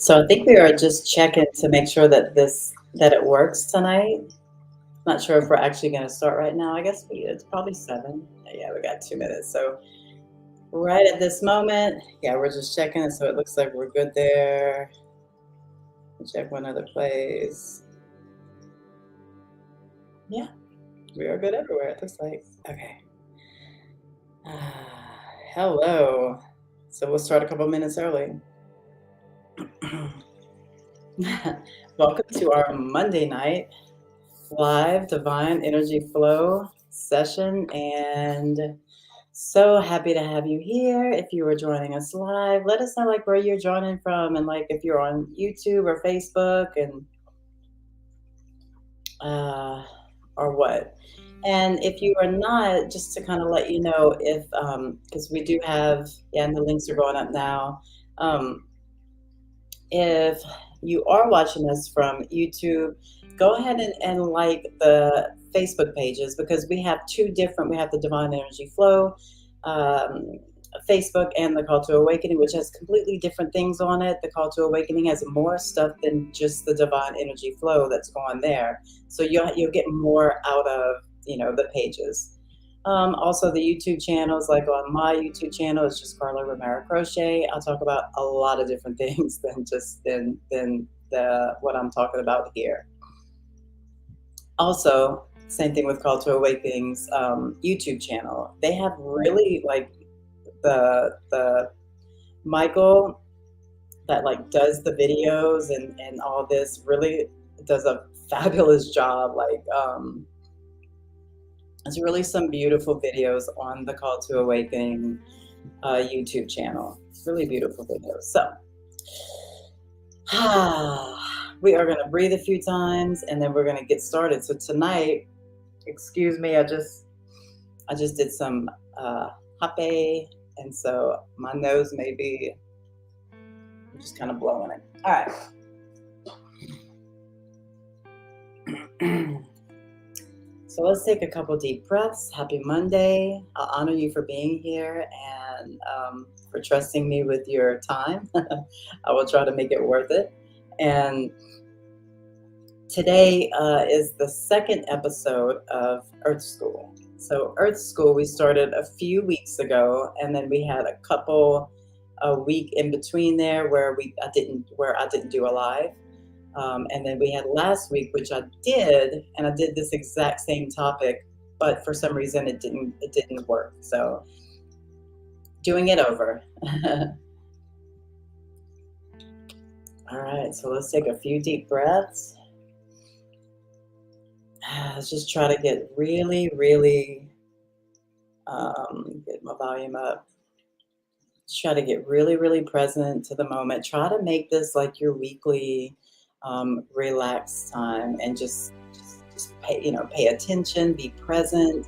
So I think we are just checking to make sure that it works tonight. Not sure if we're actually going to start right now. I guess it's probably 7. Yeah, we got 2 minutes. So right at this moment, yeah, we're just checking it. So it looks like we're good there. Check one other place. Yeah, we are good everywhere. It looks like. Okay. Hello. So we'll start a couple minutes early. Welcome to our Monday night live divine energy flow session, and so happy to have you here. If you are joining us live, let us know like where you're joining from, and like if you're on YouTube or Facebook, and uh or what. And if you are not, just to kind of let you know, if because we do have, yeah, and the links are going up now. If you are watching us from YouTube, go ahead and like the Facebook pages, because we have we have the Divine Energy Flow um, Facebook, and the Call to Awakening, which has completely different things on it. The Call to Awakening has more stuff than just the Divine Energy Flow that's going there. So you'll get more out of, the pages. Also, the YouTube channels, like on my YouTube channel, it's just Carla Romero Crochet. I'll talk about a lot of different things than the what I'm talking about here. Also, same thing with Call to Awakening's YouTube channel. They have really like the Michael that like does the videos and all this really does a fabulous job. Like there's really some beautiful videos on the Call to Awakening YouTube channel. Really beautiful videos. So, we are going to breathe a few times, and then we're going to get started. So tonight, excuse me, I just did some hape, and so my nose may be, I'm just kind of blowing it. All right. So let's take a couple deep breaths. Happy Monday. I'll honor you for being here and for trusting me with your time. I will try to make it worth it. And today is the second episode of Earth School. So Earth School, we started a few weeks ago, and then we had a week in between there where I didn't do a live. And then we had last week, which I did, and I did this exact same topic, but for some reason it didn't work. So doing it over. All right, so let's take a few deep breaths. Let's just try to get really, really, get my volume up. Just try to get really, really present to the moment. Try to make this like your weekly relaxed time, and just pay attention, be present.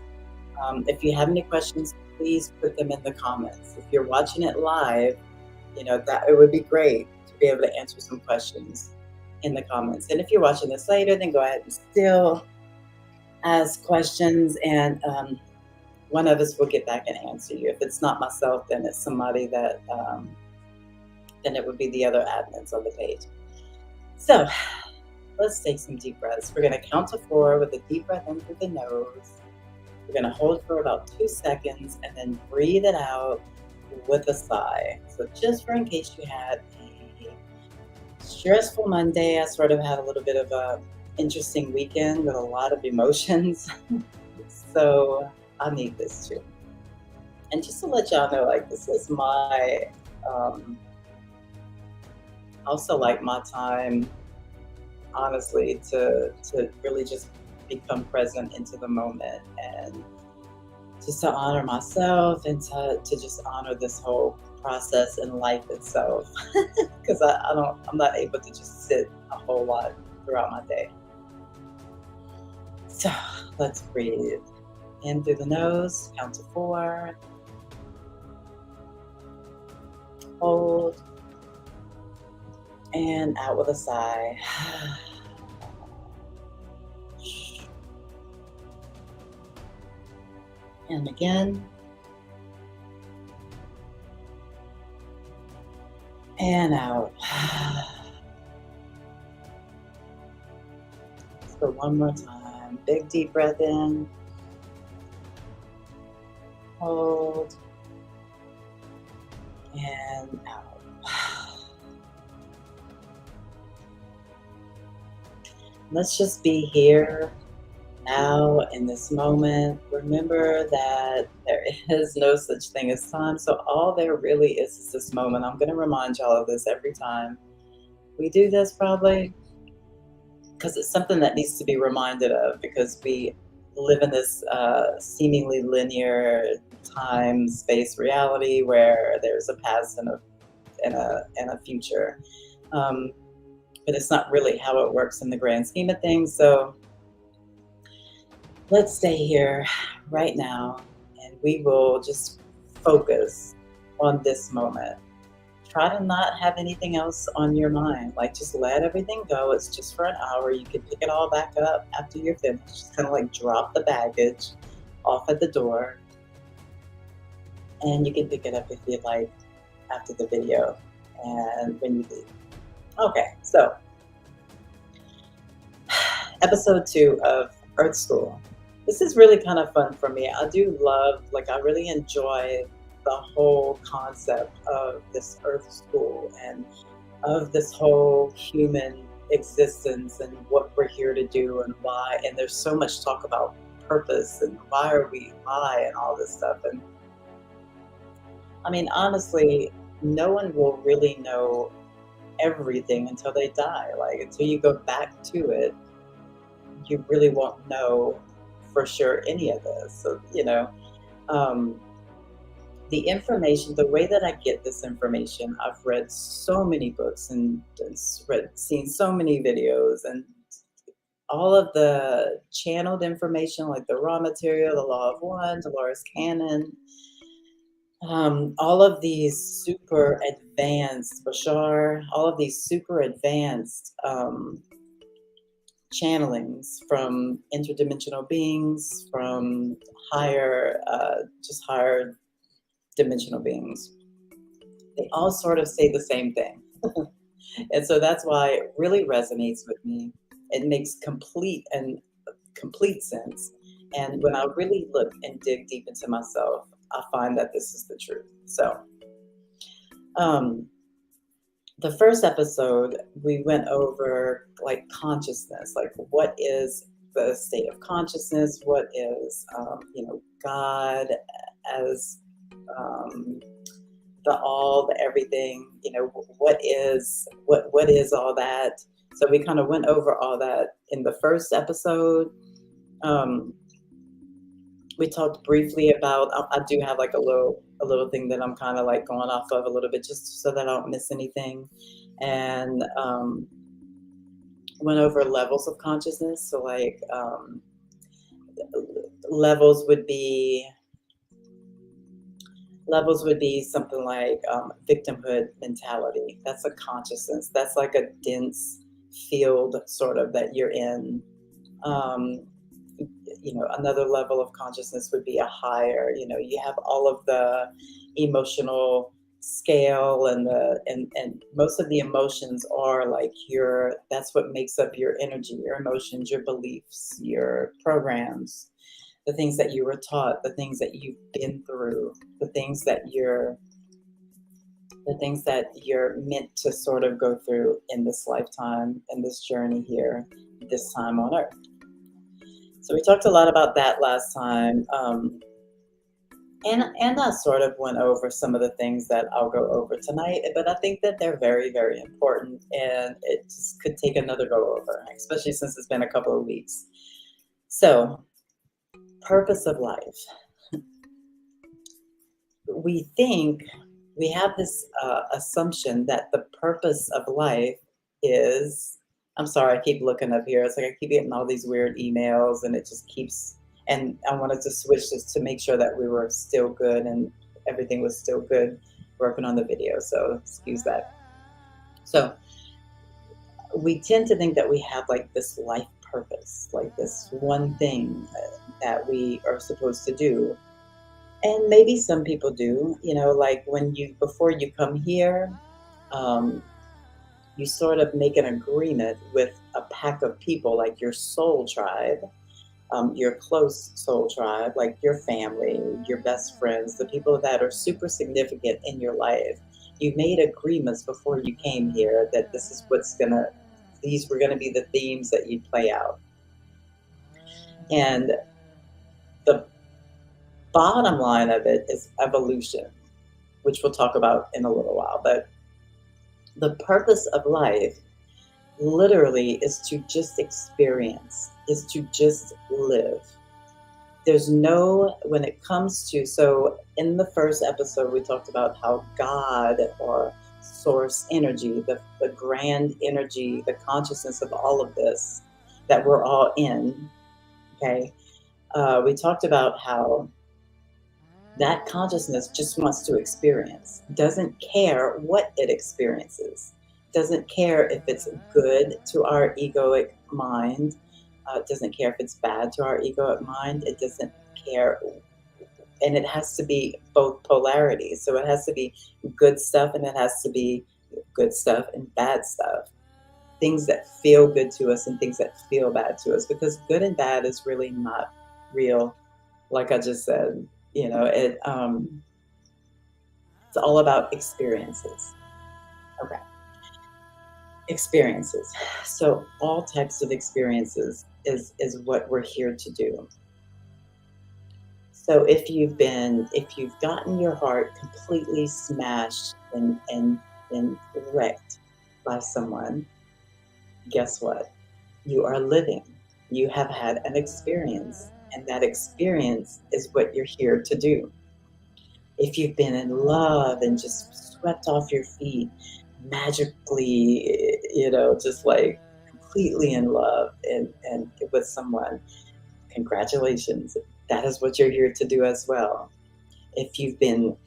If you have any questions, please put them in the comments. If you're watching it live, that it would be great to be able to answer some questions in the comments. And if you're watching this later, then go ahead and still ask questions, and one of us will get back and answer you. If it's not myself, then it's somebody that then it would be the other admins on the page. So let's take some deep breaths. We're going to count to 4 with a deep breath in through the nose. We're going to hold for about 2 seconds and then breathe it out with a sigh. So just for in case you had a stressful Monday, I sort of had a little bit of a interesting weekend with a lot of emotions. So I need this too. And just to let y'all know, like, this is my also like my time, honestly, to really just become present into the moment, and just to honor myself, and to just honor this whole process in life itself. Because I'm not able to just sit a whole lot throughout my day. So let's breathe in through the nose, count to 4, hold, and out with a sigh. And again. And out. for one more time. Big deep breath in, hold, and out. Let's just be here now in this moment. Remember that there is no such thing as time. So all there really is this moment. I'm going to remind y'all of this every time we do this, probably because it's something that needs to be reminded of, because we live in this seemingly linear time space reality where there's a past and a future. Um, but it's not really how it works in the grand scheme of things. So let's stay here right now, and we will just focus on this moment. Try to not have anything else on your mind. Like, just let everything go. It's just for an hour. You can pick it all back up after you're finished. Just kind of like drop the baggage off at the door, and you can pick it up if you'd like after the video and when you leave. Okay, so episode 2 of Earth School. This is really kind of fun for me. I do love, like, I really enjoy the whole concept of this Earth School and of this whole human existence and what we're here to do and why. And there's so much talk about purpose and why and all this stuff. And I mean, honestly, no one will really know everything until they die. Like, until you go back to it, you really won't know for sure any of this. So, um, the information, the way that I get this information, I've read so many books and seen so many videos, and all of the channeled information, like the raw material, the Law of One, Dolores Cannon, all of these super advanced, Bashar, all of these super advanced channelings from interdimensional beings, from just higher dimensional beings. They all sort of say the same thing. And so that's why it really resonates with me. It makes complete sense. And when I really look and dig deep into myself, I find that this is the truth. So, um, the first episode, we went over like consciousness, like what is the state of consciousness? What is, God as the all, the everything, what is all that? So we kind of went over all that in the first episode. Um, we talked briefly about, I do have like a little thing that I'm kind of like going off of a little bit, just so that I don't miss anything. And went over levels of consciousness. So like levels would be something like victimhood mentality. That's a consciousness. That's like a dense field sort of that you're in. Um, Another level of consciousness would be a higher, you have all of the emotional scale, and most of the emotions are like that's what makes up your energy, your emotions, your beliefs, your programs, the things that you were taught, the things that you've been through, the things that you're meant to sort of go through in this lifetime, in this journey here, this time on Earth. So we talked a lot about that last time, and I sort of went over some of the things that I'll go over tonight, but I think that they're very, very important, and it just could take another go over, especially since it's been a couple of weeks. So, purpose of life. We have this assumption that the purpose of life is, I'm sorry, I keep looking up here. It's like I keep getting all these weird emails, and it just keeps, and I wanted to switch this to make sure that we were still good and everything was still good working on the video. So excuse that. So we tend to think that we have like this life purpose, like this one thing that we are supposed to do. And maybe some people do, like before you come here, um, You sort of make an agreement with a pack of people, like your soul tribe, your close soul tribe, like your family, your best friends, the people that are super significant in your life. You made agreements before you came here that this is these were gonna be the themes that you play out. And the bottom line of it is evolution, which we'll talk about in a little while. But the purpose of life literally is to just experience, is to just live. There's no, when it comes to, so in the first episode, we talked about how God or source energy, the grand energy, the consciousness of all of this that we're all in, okay? We talked about how that consciousness just wants to experience, doesn't care what it experiences, doesn't care if it's good to our egoic mind, doesn't care if it's bad to our egoic mind, it doesn't care. And it has to be both polarities. So it has to be good stuff and it has to be good stuff and bad stuff. Things that feel good to us and things that feel bad to us, because good and bad is really not real. Like I just said, it's all about experiences. Okay. Experiences. So all types of experiences is what we're here to do. So if you've gotten your heart completely smashed and wrecked by someone, guess what? You are living. You have had an experience, and that experience is what you're here to do. If you've been in love and just swept off your feet magically, just like completely in love and with someone, congratulations. That is what you're here to do as well. If you've been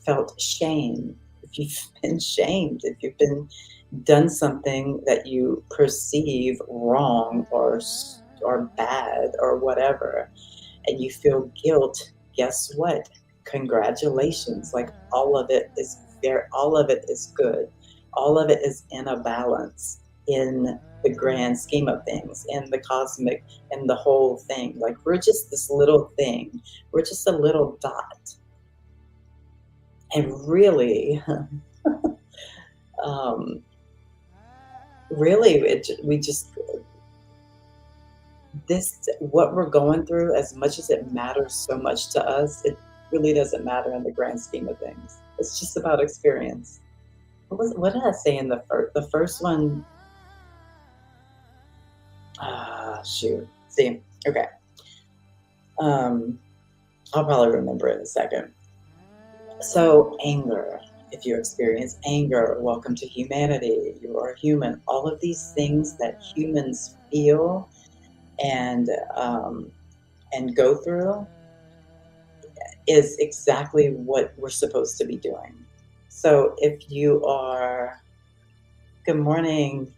felt shame, if you've been shamed, if you've been done something that you perceive wrong or bad or whatever, and you feel guilt, guess what? Congratulations. Like all of it is good. All of it is in a balance in the grand scheme of things, in the cosmic, in the whole thing. Like we're just this little thing. We're just a little dot. And really, um, really, we just this what we're going through, as much as it matters so much to us, it really doesn't matter in the grand scheme of things. It's just about experience. What did I say in the first one? Ah, shoot. See, okay. Um, I'll probably remember it in a second. So anger. If you experience anger, welcome to humanity. You are human. All of these things that humans feel and um, and go through is exactly what we're supposed to be doing. So if you are, good morning,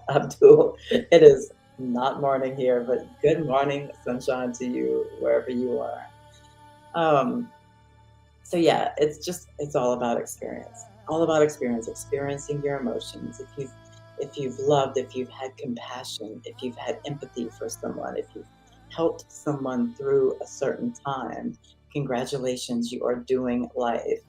Abdul. It is not morning here, but good morning, sunshine to you wherever you are. Um, so yeah, it's all about experience. All about experience, experiencing your emotions. If you've loved, if you've had compassion, if you've had empathy for someone, if you've helped someone through a certain time, congratulations, you are doing life.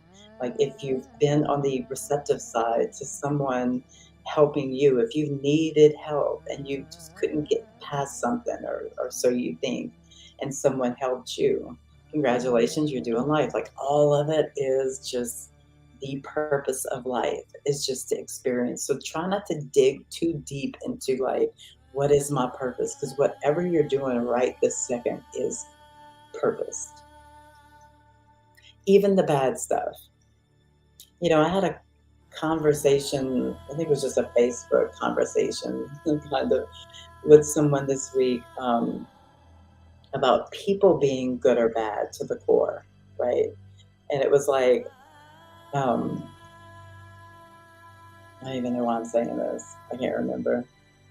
Like if you've been on the receptive side to someone helping you, if you needed help and you just couldn't get past something, or so you think, and someone helped you, congratulations, you're doing life. Like all of it is just the purpose of life is just to experience. So try not to dig too deep into like, what is my purpose? Because whatever you're doing right this second is purposed. Even the bad stuff. I had a conversation, I think it was just a Facebook conversation kind of with someone this week, about people being good or bad to the core, right? And it was like, um, I don't even know why I'm saying this. I can't remember.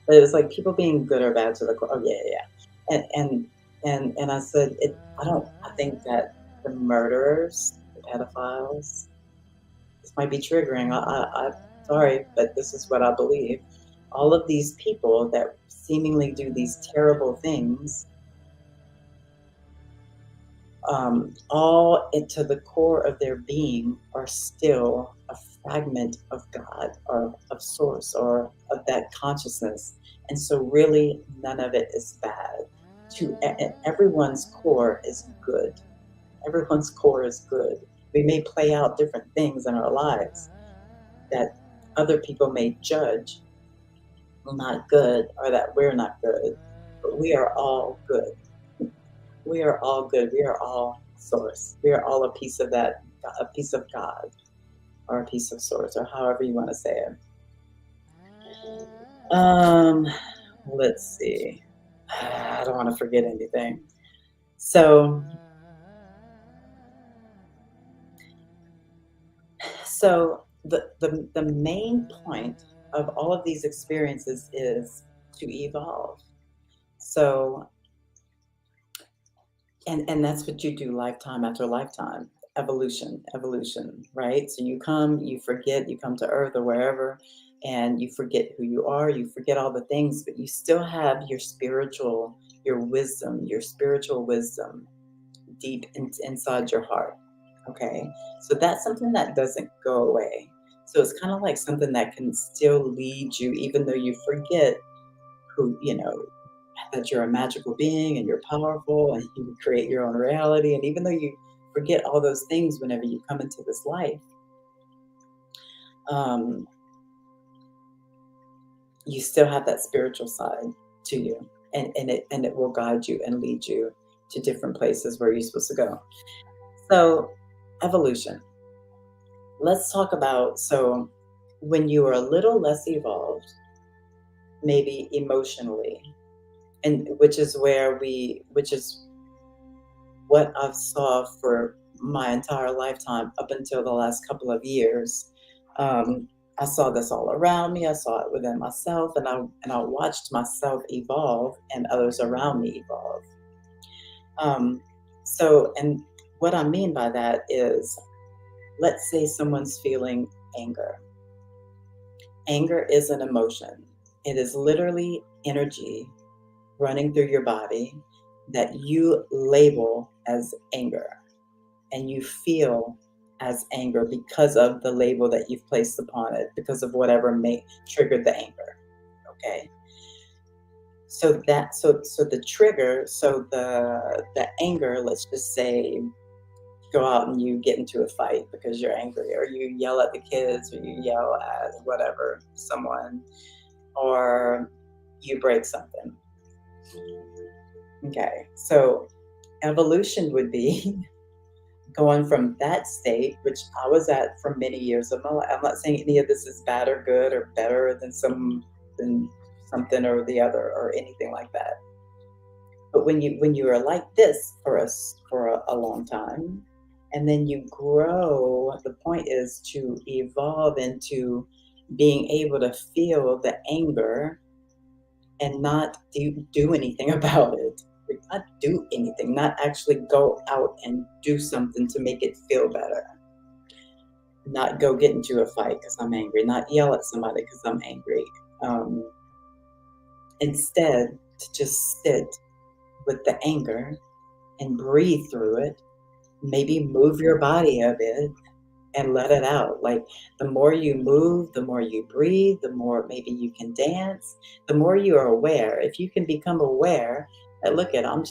But it was like people being good or bad to the core. Oh yeah, yeah, yeah. And I said it. I don't. I think that the murderers, the pedophiles, this might be triggering. sorry, but this is what I believe. All of these people that seemingly do these terrible things, all into the core of their being are still a fragment of God or of source or of that consciousness. And so really none of it is bad. Everyone's core is good. Everyone's core is good. We may play out different things in our lives that other people may judge not good or that we're not good, but we are all good. We are all good. We are all source. We are all a piece of that, a piece of God or a piece of source, or however you want to say it. Um, let's see. I don't want to forget anything. So, so the main point of all of these experiences is to evolve. So, and that's what you do lifetime after lifetime. Evolution, right? So you come, you forget, you come to earth or wherever, and you forget who you are, you forget all the things, but you still have your spiritual wisdom deep inside your heart. Okay. So that's something that doesn't go away. So it's kind of like something that can still lead you, even though you forget who, that you're a magical being and you're powerful and you can create your own reality. And even though you forget all those things whenever you come into this life, um, you still have that spiritual side to you. And it will guide you and lead you to different places where you're supposed to go. So, evolution. Let's talk about so when you are a little less evolved, maybe emotionally, and which is what I've saw for my entire lifetime up until the last couple of years. Um, I saw this all around me. I saw it within myself, and I watched myself evolve and others around me evolve. Um, and what I mean by that is, let's say someone's feeling anger. Anger is an emotion. It is literally energy running through your body that you label as anger and you feel as anger because of the label that you've placed upon it, because of whatever may triggered the anger. Okay. So the trigger, so the anger, let's just say go out and you get into a fight because you're angry, or you yell at the kids, or you yell at whatever, someone, or you break something. Okay. So evolution would be going from that state, which I was at for many years of my life. I'm not saying any of this is bad or good or better than something or the other or anything like that. But when you are like this for a long time, and then you grow, the point is to evolve into being able to feel the anger and not do anything about it. Not do anything, not actually go out and do something to make it feel better. Not go get into a fight because I'm angry, not yell at somebody because I'm angry. Um, Instead, to just sit with the anger and breathe through it, maybe move your body a bit and let it out. Like the more you move, the more you breathe, the more maybe you can dance, the more you are aware. If you can become aware that look at I'm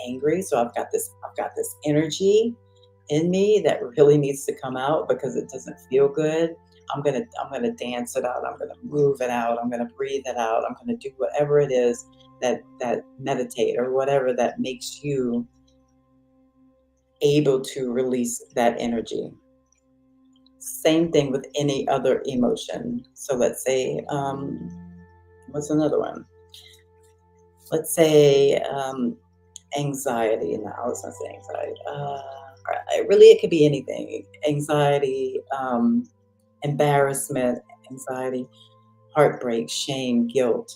angry, so I've got this energy in me that really needs to come out because it doesn't feel good. I'm gonna dance it out. I'm gonna move it out. I'm gonna breathe it out. I'm gonna do whatever it is that meditate or whatever that makes you able to release that energy. Same thing with any other emotion. So let's say, what's another one? Let's say anxiety. No, let's not say anxiety. It could be anything. Anxiety, embarrassment, anxiety, heartbreak, shame, guilt.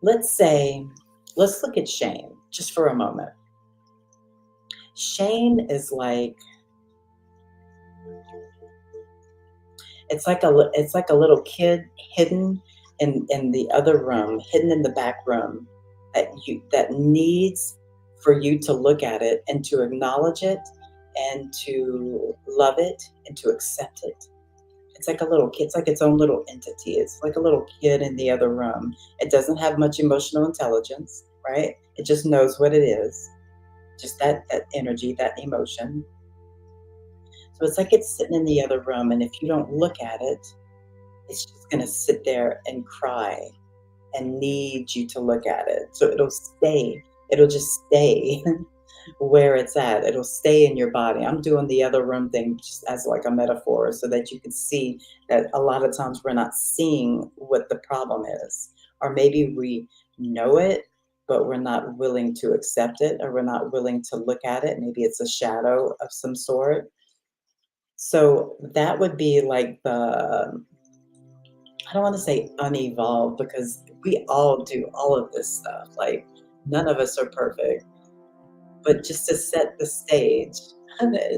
Let's say, let's look at shame just for a moment. Shame is like it's like a little kid hidden in the other room, hidden in the back room, that needs for you to look at it and to acknowledge it and to love it and to accept it. It's like a little kid. It's like its own little entity. It's like a little kid in the other room. It doesn't have much emotional intelligence, right? It just knows what it is, just that energy, that emotion. So it's like it's sitting in the other room, and if you don't look at it, it's just gonna sit there and cry and need you to look at it. So it'll stay. It'll just stay where it's at. It'll stay in your body. I'm doing the other room thing just as like a metaphor so that you can see that a lot of times we're not seeing what the problem is. Or maybe we know it, but we're not willing to accept it, or we're not willing to look at it. Maybe it's a shadow of some sort. So that would be like I don't want to say unevolved because we all do all of this stuff. Like none of us are perfect, but just to set the stage,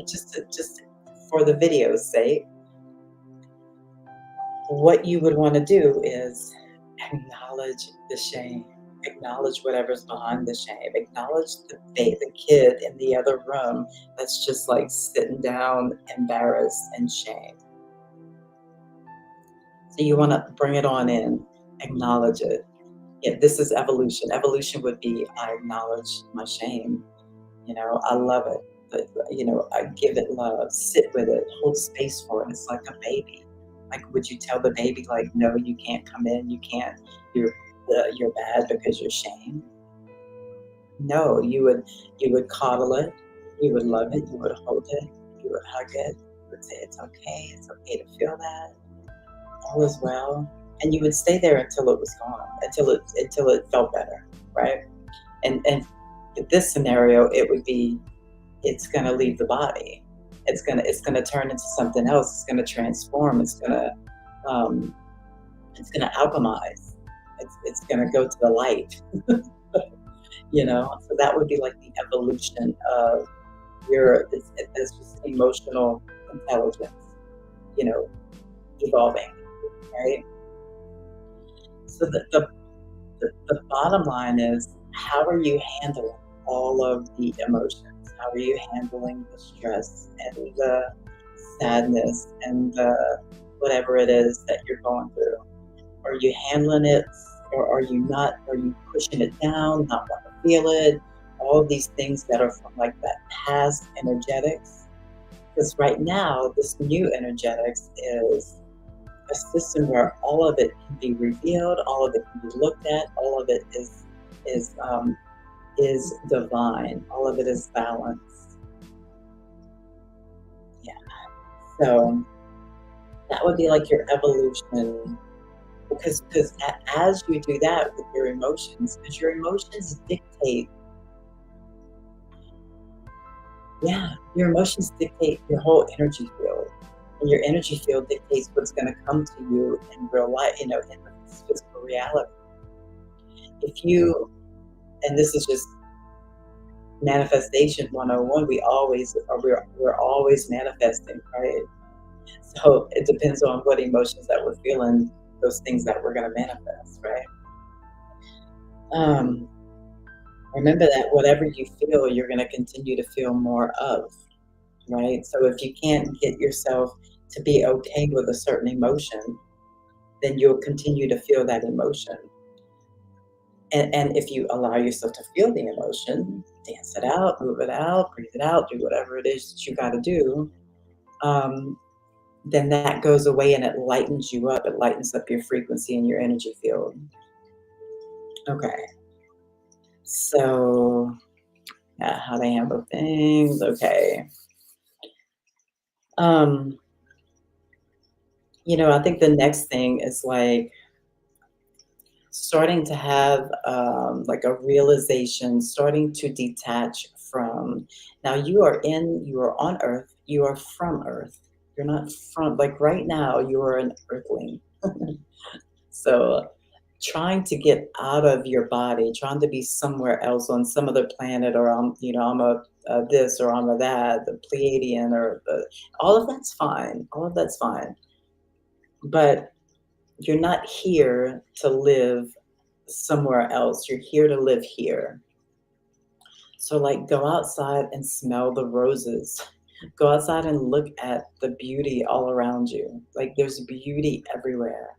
just for the video's sake, what you would want to do is acknowledge the shame, acknowledge whatever's behind the shame, acknowledge the kid in the other room that's just like sitting down, embarrassed and shame. So you want to bring it on in, acknowledge it. Yeah, this is evolution. Evolution would be I acknowledge my shame. I love it. But, I give it love, sit with it, hold space for it. It's like a baby. Like, would you tell the baby, like, no, you can't come in, you can't, you're, you're bad because you're shamed? No, you would coddle it, you would love it, you would hold it, you would hug it, you would say it's okay to feel that, all is well, and you would stay there until it was gone, until it felt better, right? And in this scenario, it would be it's going to leave the body. It's going to turn into something else. It's going to transform. Um, it's going to alchemize. It's going to go to the light. So that would be like the evolution of it's just emotional intelligence. You know, evolving, right? So the bottom line is, how are you handling all of the emotions? How are you handling the stress and the sadness and the whatever it is that you're going through? Are you handling it, or are you not? Are you pushing it down, not want to feel it? All of these things that are from like that past energetics. Because right now, this new energetics is a system where all of it can be revealed, all of it can be looked at, all of it is um, is divine, all of it is balanced. Yeah. So that would be like your evolution, because as you do that with your emotions, because your emotions dictate, yeah, your emotions dictate your whole energy field, and your energy field dictates what's going to come to you in real life, in the physical reality. If you, and this is just manifestation 101, we're always manifesting, right? So it depends on what emotions that we're feeling, those things that we're going to manifest, right? um, Remember that whatever you feel, you're going to continue to feel more of, right? So if you can't get yourself to be okay with a certain emotion, then you'll continue to feel that emotion. And if you allow yourself to feel the emotion, dance it out, move it out, breathe it out, do whatever it is that you got to do, um, then that goes away and it lightens you up. It lightens up your frequency and your energy field. Okay. So, yeah, how to handle things. Okay. Um, I think the next thing is like starting to have like a realization, starting to detach from. Now you are on Earth, you are from Earth. You're not from, like right now, you are an Earthling. So trying to get out of your body, trying to be somewhere else on some other planet, or I'm a this or I'm a that, the Pleiadian, all of that's fine. All of that's fine. but you're not here to live somewhere else. You're here to live here. So, like, go outside and smell the roses. Go outside and look at the beauty all around you. Like, there's beauty everywhere.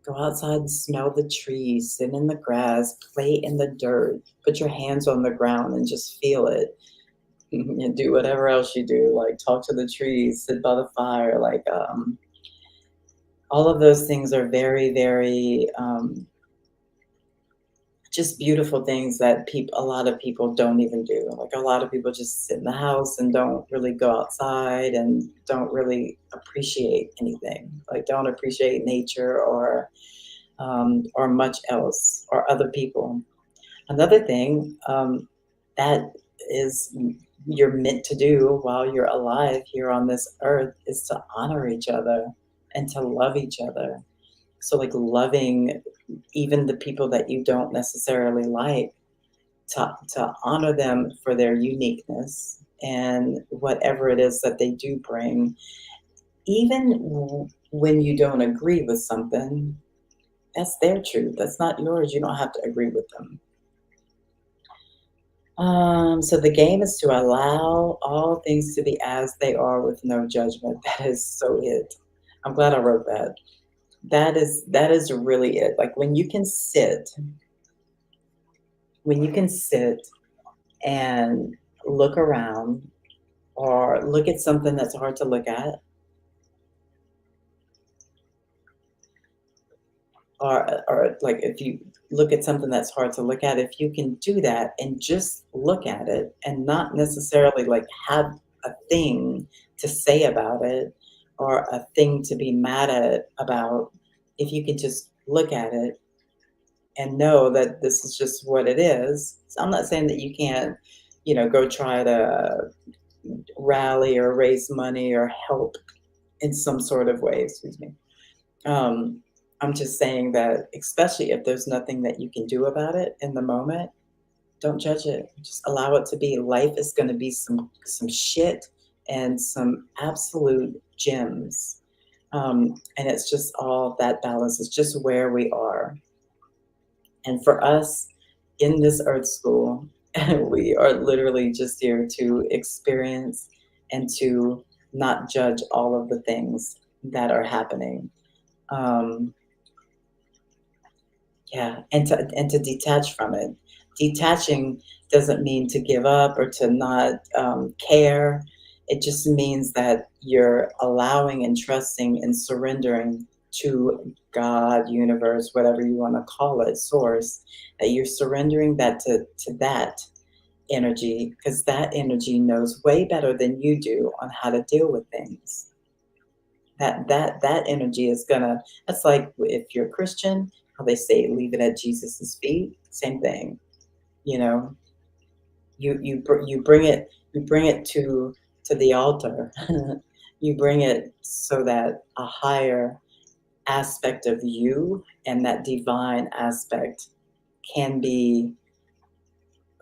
Go outside and smell the trees, sit in the grass, play in the dirt, put your hands on the ground and just feel it. And do whatever else you do, like talk to the trees, sit by the fire. Like, all of those things are very, very just beautiful things that people a lot of people don't even do. Like, a lot of people just sit in the house and don't really go outside and don't really appreciate anything. Like, don't appreciate nature or much else or other people. Another thing that is you're meant to do while you're alive here on this earth is to honor each other and to love each other. So, like, loving even the people that you don't necessarily like, to honor them for their uniqueness and whatever it is that they do bring, even when you don't agree with something. That's their truth. That's not yours. You don't have to agree with them. So the game is to allow all things to be as they are with no judgment. That is so it. I'm glad I wrote that. That is really it. Like, when you can sit and look around or look at something that's hard to look at, or like if you look at something that's hard to look at, if you can do that and just look at it and not necessarily like have a thing to say about it or a thing to be mad at about, if you can just look at it and know that this is just what it is. So I'm not saying that you can't, go try to rally or raise money or help in some sort of way, excuse me. Um, I'm just saying that, especially if there's nothing that you can do about it in the moment, don't judge it. Just allow it to be. Life is going to be some shit and some absolute gems. And it's just all that balance. It's just where we are. And for us in this earth school, we are literally just here to experience and to not judge all of the things that are happening. Um, yeah, and to detach from it. Detaching doesn't mean to give up or to not care. It just means that you're allowing and trusting and surrendering to God, universe, whatever you want to call it, source. That you're surrendering that to that energy, because that energy knows way better than you do on how to deal with things. That energy is gonna, that's like if you're Christian, how they say leave it at Jesus's feet. Same thing. You know, you bring it to the altar. You bring it so that a higher aspect of you and that divine aspect can be,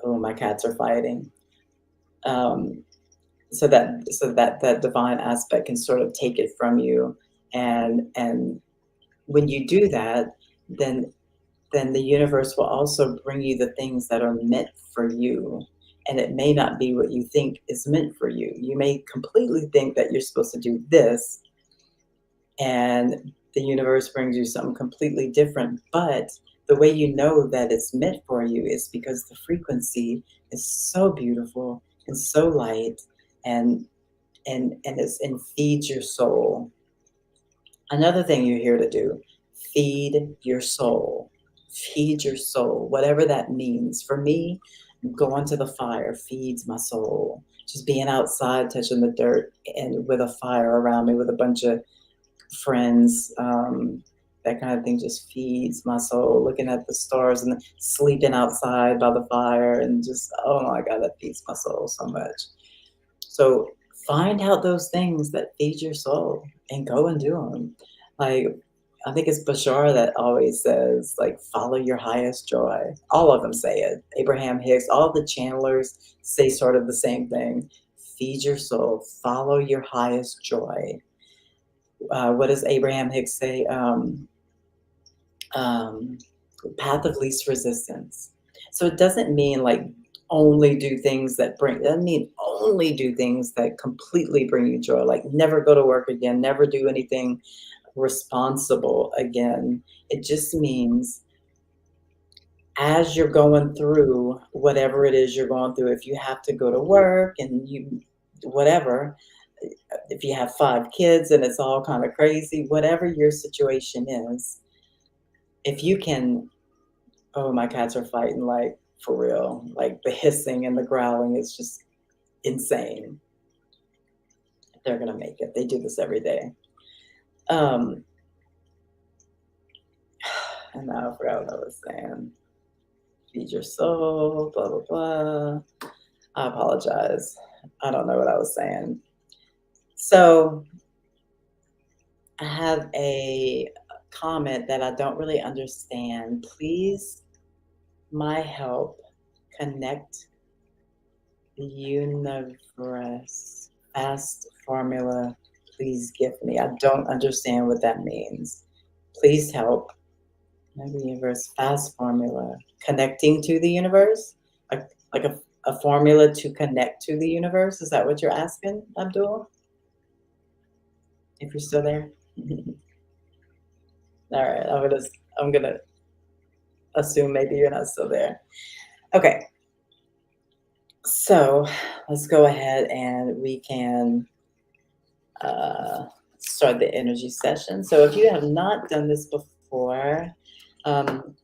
oh, my cats are fighting. Um, so that divine aspect can sort of take it from you, and when you do that, then the universe will also bring you the things that are meant for you. And it may not be what you think is meant for you. You may completely think that you're supposed to do this, and the universe brings you something completely different. But the way you know that it's meant for you is because the frequency is so beautiful and so light, and and feeds your soul. Another thing you're here to do, feed your soul. Feed your soul, whatever that means. For me, going to the fire feeds my soul. Just being outside, touching the dirt, and with a fire around me, with a bunch of friends, that kind of thing just feeds my soul. Looking at the stars and sleeping outside by the fire, and just, oh my God, that feeds my soul so much. So find out those things that feed your soul and go and do them. Like, I think it's Bashar that always says, like, follow your highest joy. All of them say it. Abraham Hicks, all the channelers say sort of the same thing. Feed your soul, follow your highest joy. What does Abraham Hicks say? Um, path of least resistance. So it doesn't mean like only do things that bring, it doesn't mean only do things that completely bring you joy, like never go to work again, never do anything responsible again. It just means as you're going through whatever it is you're going through, if you have to go to work and you, whatever, if you have 5 kids and it's all kind of crazy, whatever your situation is, if you can, oh, my cats are fighting like for real. Like the hissing and the growling is just insane. They're gonna make it. They do this every day. Um, and now I forgot what I was saying. Feed your soul, blah blah blah. I apologize. I don't know what I was saying. So I have a comment that I don't really understand. Please, my help, connect the universe. Fast formula, please give me. I don't understand what that means. Please help. The universe, fast formula. Connecting to the universe? Like a formula to connect to the universe? Is that what you're asking, Abdul? If you're still there? All right, I'm gonna assume maybe you're not still there. Okay, so let's go ahead and we can uh, start the energy session. So if you have not done this before, um,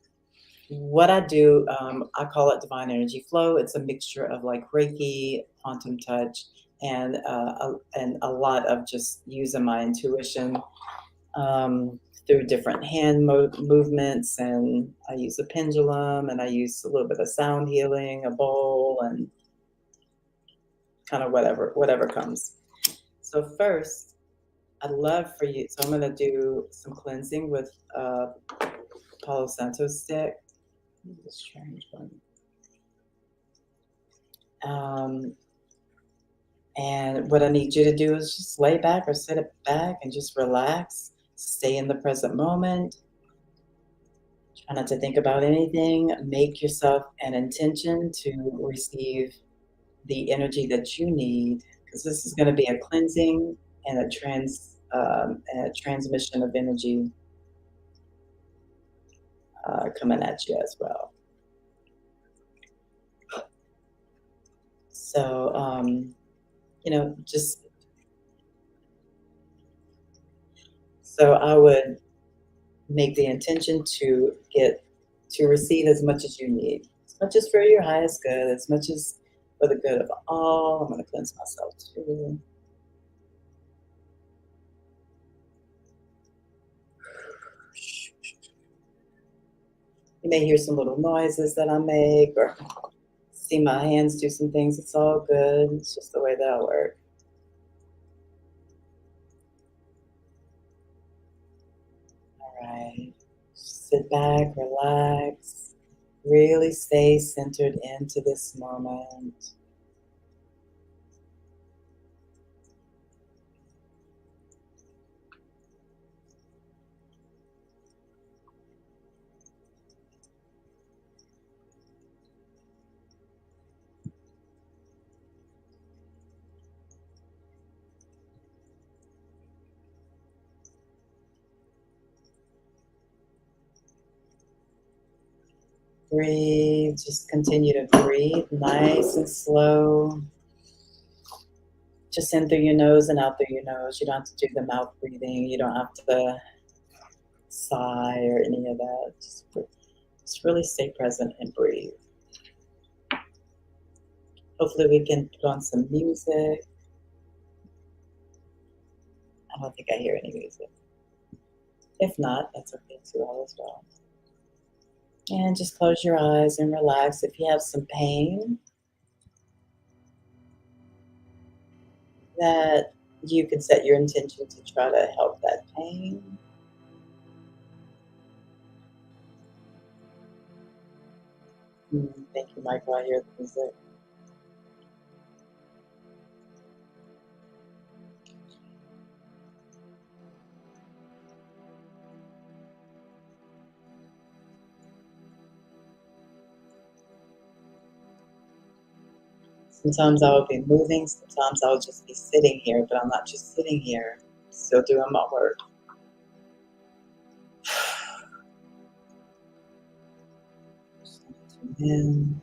what I do, I call it divine energy flow. It's a mixture of like Reiki, quantum touch, and a lot of just using my intuition through different hand movements. And I use a pendulum, and I use a little bit of sound healing, a bowl, and kind of whatever comes. So first, I'd love for you. So I'm going to do some cleansing with Palo Santo stick. A strange one. And what I need you to do is just lay back or sit back and just relax. Stay in the present moment. Try not to think about anything. Make yourself an intention to receive the energy that you need, because this is going to be a cleansing and a transmission of energy coming at you as well. So, just so I would make the intention to receive as much as you need, as much as for your highest good, as much as for the good of all. I'm going to cleanse myself too. You may hear some little noises that I make or see my hands do some things. It's all good. It's just the way that I work. All right. Sit back, relax. Really stay centered into this moment. Breathe. Just continue to breathe nice and slow. Just in through your nose and out through your nose. You don't have to do the mouth breathing. You don't have to sigh or any of that. Just really stay present and breathe. Hopefully we can put on some music. I don't think I hear any music. If not, that's okay too, all as well. And just close your eyes and relax. If you have some pain, that you can set your intention to try to help that pain. Thank you, Michael. I hear the music. Sometimes I will be moving, sometimes I'll just be sitting here, but I'm not just sitting here, still doing my work. In.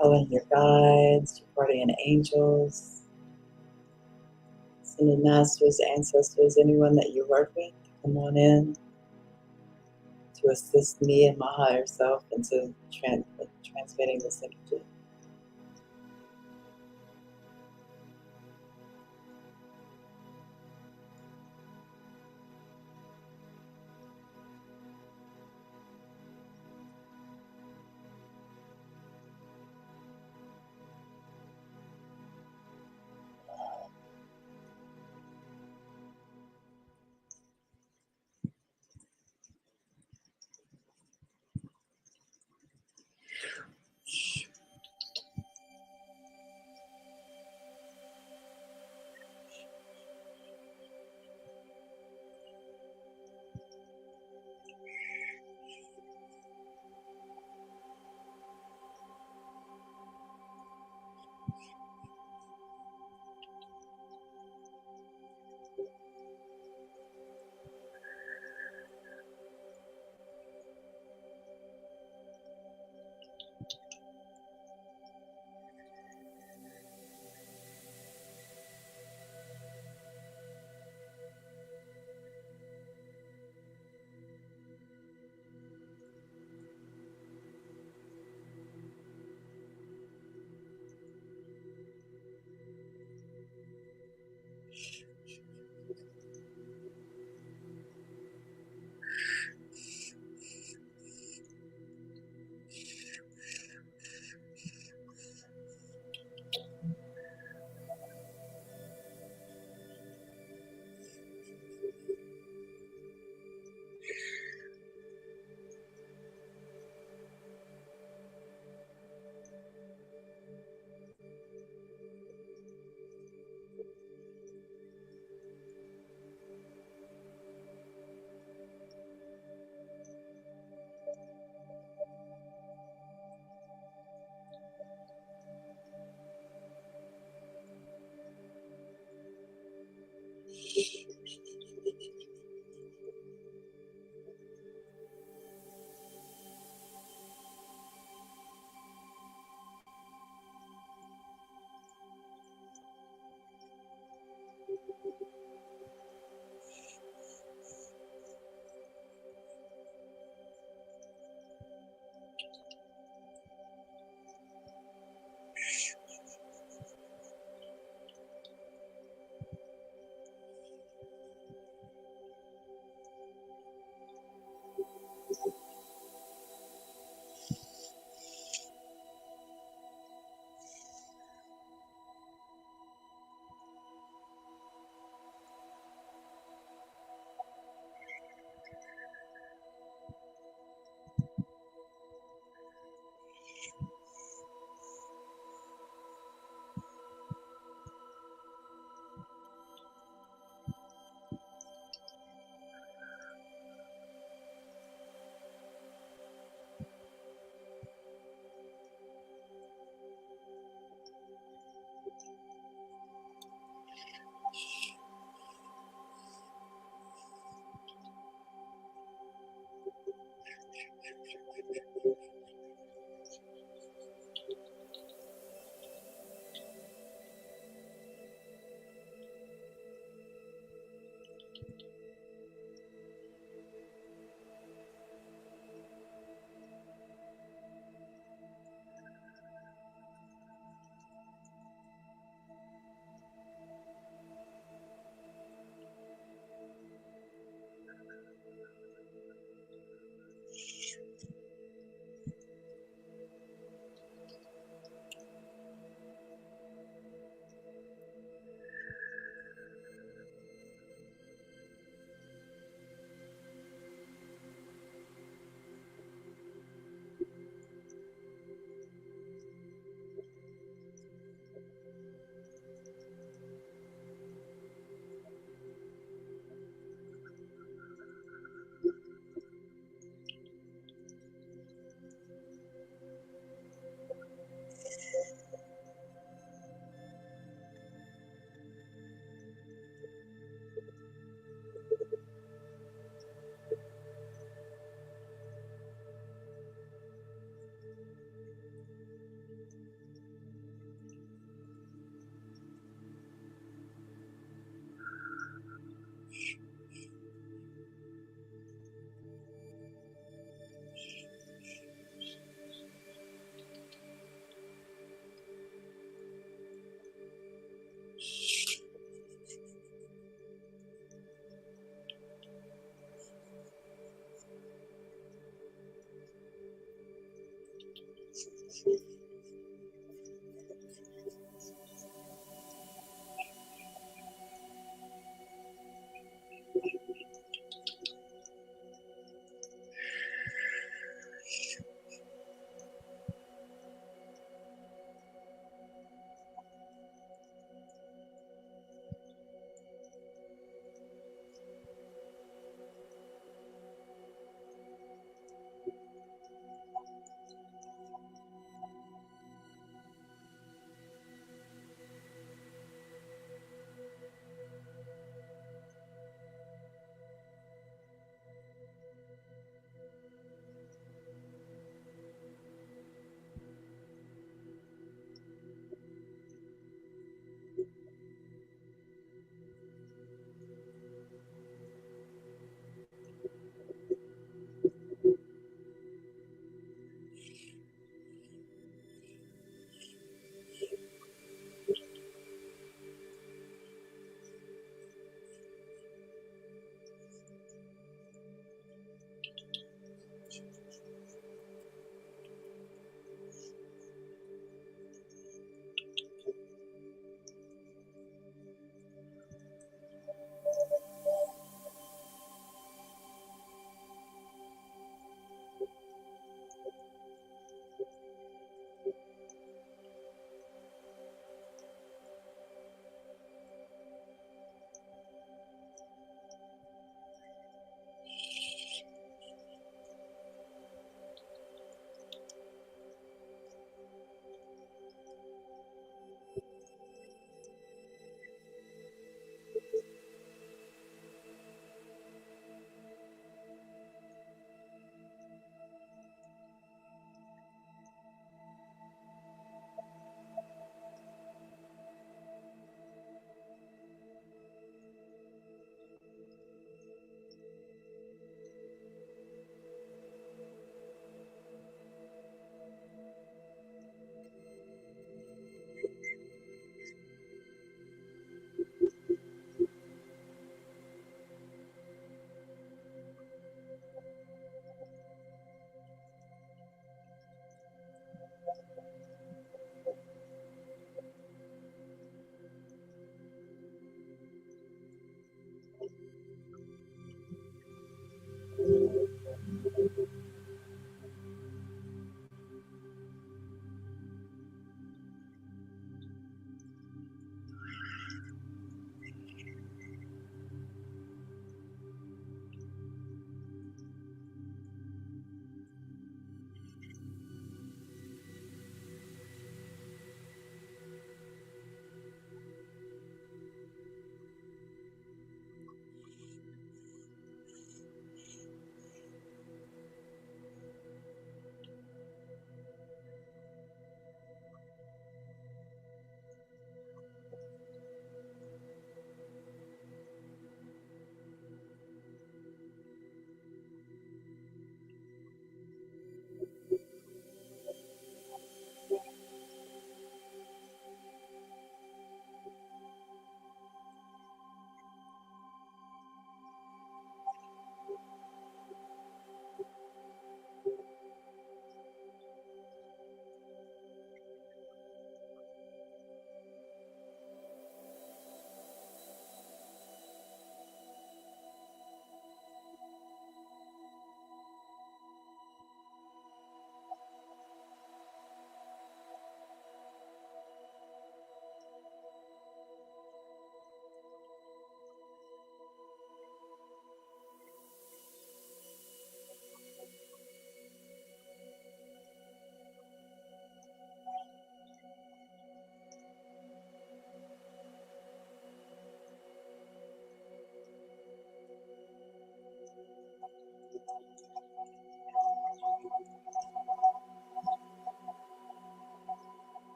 Calling your guides, your guardian angels, sending masters, ancestors, anyone that you work with, come on in to assist me and my higher self into transmitting this energy.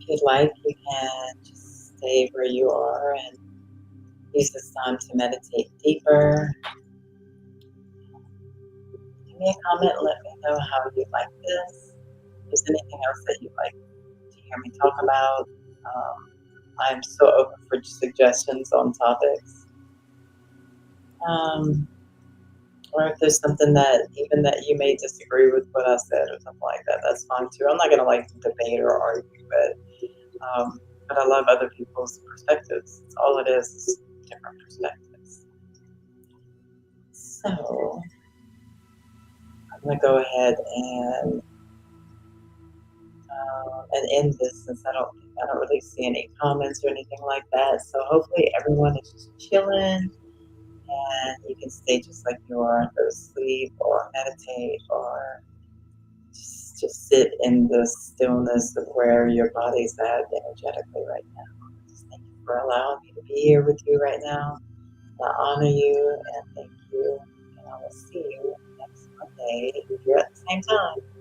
If you'd like, you can just stay where you are and use this time to meditate deeper. Give me a comment, let me know how you like this. If there's anything else that you'd like to hear me talk about, I'm so open for suggestions on topics. Um, or if there's something that even that you may disagree with what I said or something like that, that's fine too. I'm not gonna like debate or argue, but I love other people's perspectives. It's all it is different perspectives. So I'm gonna go ahead and end this since I don't really see any comments or anything like that. So hopefully everyone is just chilling and you can stay just like you are, go to sleep or meditate or just sit in the stillness of where your body's at energetically right now. Just thank you for allowing me to be here with you right now. I honor you and thank you. And I will see you next Monday here at the same time.